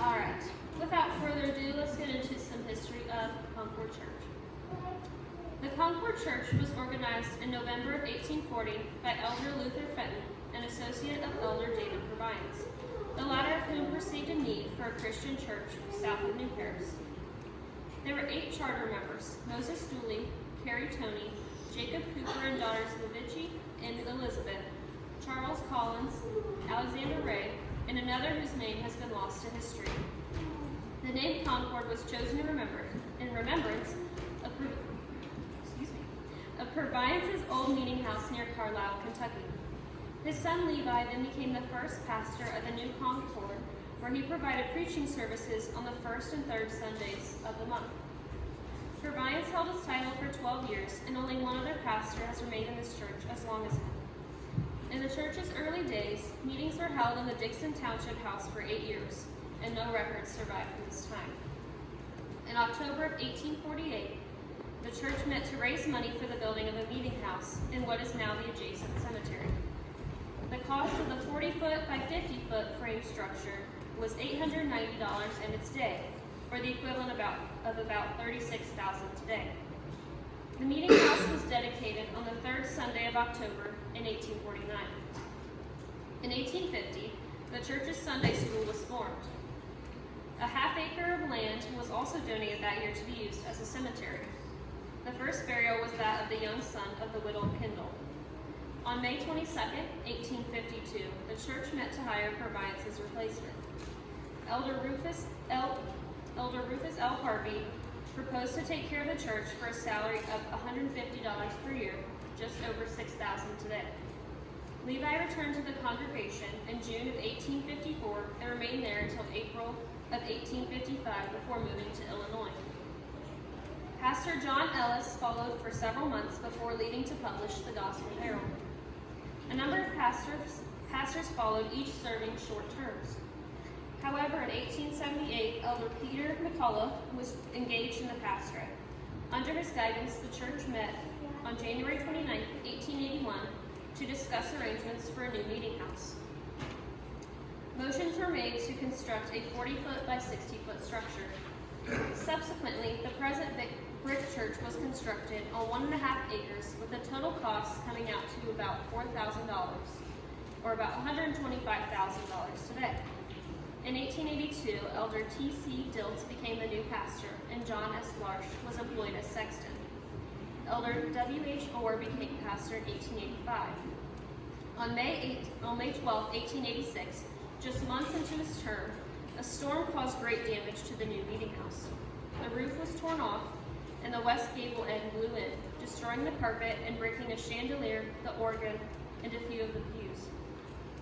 Alright, without further ado, let's get into some history of Concord Church. The Concord Church was organized in November of 1840 by Elder Luther Fenton, an associate of Elder David Purviance, the latter of whom perceived a need for a Christian church south of New Paris. There were 8 charter members: Moses Dooley, Carrie Toney, Jacob Cooper and daughters Lavici and Elizabeth, Charles Collins, Alexander Ray, and another whose name has been lost to history. The name Concord was chosen in remembrance of Purviance's old meeting house near Carlisle, Kentucky. His son Levi then became the first pastor of the new Concord, where he provided preaching services on the first and third Sundays of the month. Purviance held his title for 12 years, and only one other pastor has remained in this church as long as him. In the church's early days, meetings were held in the Dixon Township House for 8 years, and no records survive from this time. In October of 1848, the church met to raise money for the building of a meeting house in what is now the adjacent cemetery. The cost of the 40-foot by 50-foot frame structure was $890 in its day, or the equivalent of about $36,000 today. The meeting house was dedicated on the third Sunday of October in 1849. In 1850, the church's Sunday school was formed. A half-acre of land was also donated that year to be used as a cemetery. The first burial was that of the young son of the widow Kendall. On May 22, 1852, the church met to hire Purviance's replacement. Elder Rufus L. Harvey proposed to take care of the church for a salary of $150 per year, just over $6,000 today. Levi returned to the congregation in June of 1854 and remained there until April of 1855 before moving to Illinois. Pastor John Ellis followed for several months before leaving to publish the Gospel Herald. A number of pastors followed, each serving short terms. However, in 1878, Elder Peter McCullough was engaged in the pastorate. Under his guidance, the church met on January 29, 1881, to discuss arrangements for a new meeting house. Motions were made to construct a 40-foot by 60-foot structure. Subsequently, the present brick church was constructed on 1.5 acres, with a total cost coming out to about $4,000, or about $125,000 today. In 1882, Elder T.C. Diltz became the new pastor, and John S. Larsh was employed as sexton. Elder W.H. Orr became pastor in 1885. On May 12, 1886, just months into his term, a storm caused great damage to the new meeting house. The roof was torn off, and the west gable end blew in, destroying the carpet and breaking a chandelier, the organ, and a few of the pews.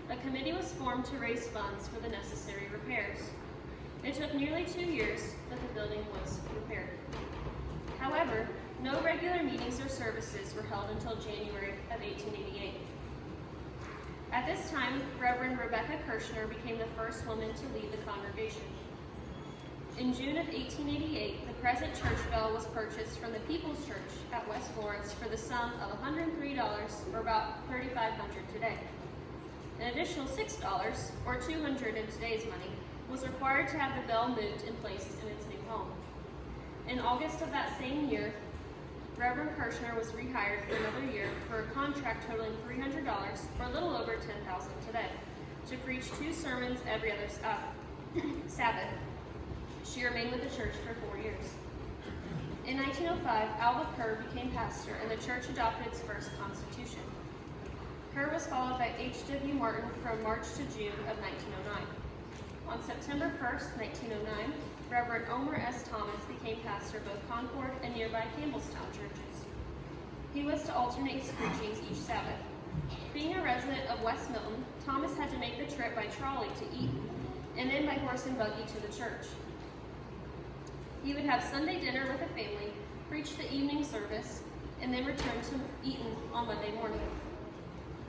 A committee was formed to raise funds for the necessary repairs. It took nearly 2 years, but the building was repaired. However, no regular meetings or services were held until January of 1888. At this time, Reverend Rebecca Kirshner became the first woman to lead the congregation. In June of 1888, the present church bell was purchased from the People's Church at West Florence for the sum of $103, or about $3,500 today. An additional $6, or $200 in today's money, was required to have the bell moved and placed in its new home. In August of that same year, Reverend Kirshner was rehired for another year for a contract totaling $300, or a little over $10,000 today, to preach 2 sermons every other Sabbath. She remained with the church for 4 years. In 1905, Alva Kerr became pastor, and the church adopted its first constitution. Kerr was followed by H.W. Martin from March to June of 1909. On September 1st, 1909, Reverend Omer S. Thomas became pastor of both Concord and nearby Campbellstown churches. He was to alternate his preachings each Sabbath. Being a resident of West Milton, Thomas had to make the trip by trolley to Eaton, and then by horse and buggy to the church. He would have Sunday dinner with the family, preach the evening service, and then return to Eaton on Monday morning.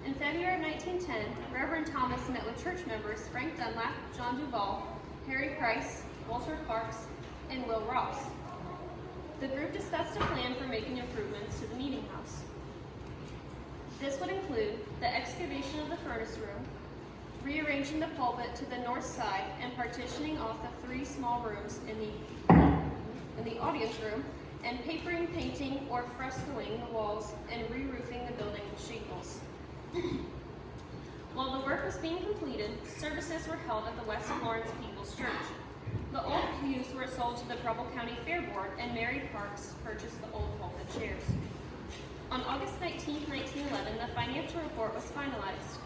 In February of 1910, Reverend Thomas met with church members Frank Dunlap, John Duval, Harry Price, Walter Parks, and Will Ross. The group discussed a plan for making improvements to the meeting house. This would include the excavation of the furnace room, rearranging the pulpit to the north side and partitioning off the 3 small rooms in the audience room, and papering, painting, or frescoing the walls and re-roofing the building with shingles. While the work was being completed, services were held at the West Florence People's Church. The old pews were sold to the Preble County Fair Board, and Mary Parks purchased the old pulpit chairs. On August 19, 1911, the financial report was finalized.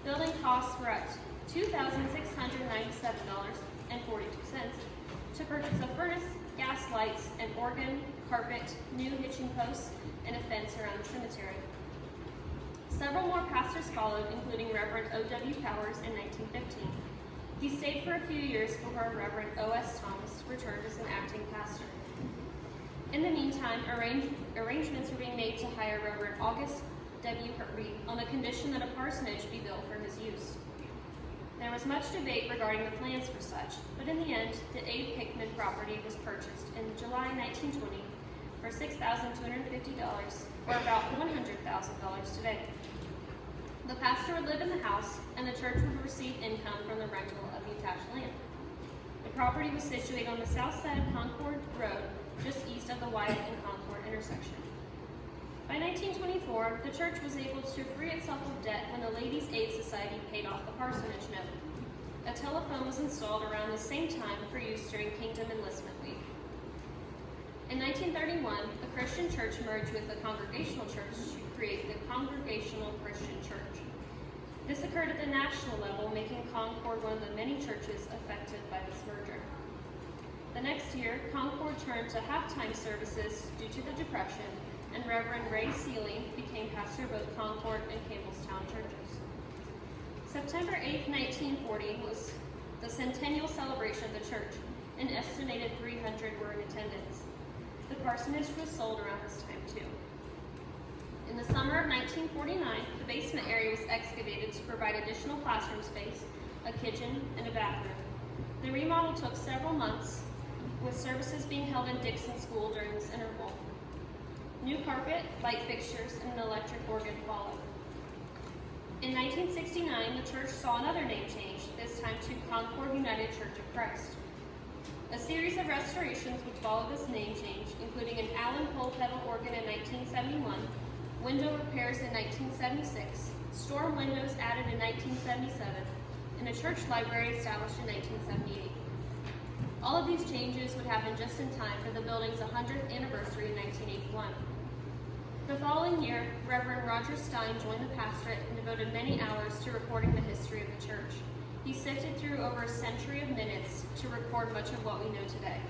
Building costs were at $2,697.42 to purchase a furnace, gas lights, an organ, carpet, new hitching posts, and a fence around the cemetery. Several more pastors followed, including Reverend O.W. Powers in 1915. He stayed for a few years before Reverend O.S. Thomas returned as an acting pastor. In the meantime, arrangements were being made to hire Reverend August W. Reed on the condition that a parsonage be built for his use. There was much debate regarding the plans for such, but in the end, the Abe Hickman property was purchased in July 1920 for $6,250, or about $100,000 today. The pastor would live in the house, and the church would receive income from the rental of the attached land. The property was situated on the south side of Concord Road, just east of the Wyatt and Concord intersection. By 1924, the church was able to free itself of debt when the Ladies' Aid Society paid off the parsonage note. A telephone was installed around the same time for use during Kingdom Enlistment Week. In 1931, the Christian church merged with the Congregational Church to create the Congregational Christian Church. This occurred at the national level, making Concord one of the many churches affected by this merger. The next year, Concord turned to halftime services due to the Depression, and Reverend Ray Seeley became pastor of both Concord and Campbellstown churches. September 8, 1940 was the centennial celebration of the church. An estimated 300 were in attendance. The parsonage was sold around this time too. In the summer of 1949, the basement area was excavated to provide additional classroom space, a kitchen, and a bathroom. The remodel took several months, with services being held in Dixon School during this interval. New carpet, light fixtures, and an electric organ followed. In 1969, the church saw another name change, this time to Concord United Church of Christ. A series of restorations would follow this name change, including an Allen pole pedal organ in 1971, window repairs in 1976, storm windows added in 1977, and a church library established in 1978. All of these changes would happen just in time for the building's 100th anniversary in 1981. The following year, Reverend Roger Stein joined the pastorate and devoted many hours to recording the history of the church. He sifted through over a century of minutes to record much of what we know today.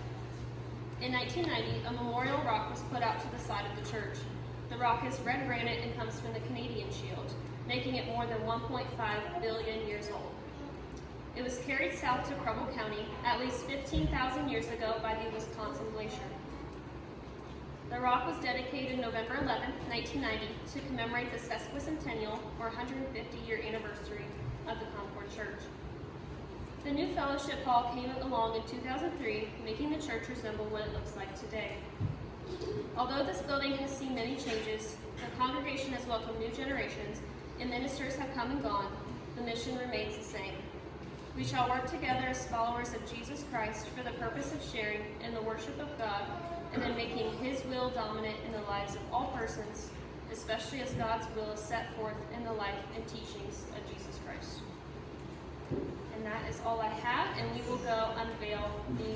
In 1990, a memorial rock was put out to the side of the church. The rock is red granite and comes from the Canadian Shield, making it more than 1.5 billion years old. It was carried south to Preble County at least 15,000 years ago by the Wisconsin Glacier. The rock was dedicated November 11, 1990 to commemorate the sesquicentennial or 150-year anniversary of the Concord Church. The new fellowship hall came along in 2003, making the church resemble what it looks like today. Although this building has seen many changes, the congregation has welcomed new generations, and ministers have come and gone, the mission remains the same. We shall work together as followers of Jesus Christ for the purpose of sharing in the worship of God and in making His will dominant in the lives of all persons, especially as God's will is set forth in the life and teachings of Jesus Christ. And that is all I have, and we will go unveil the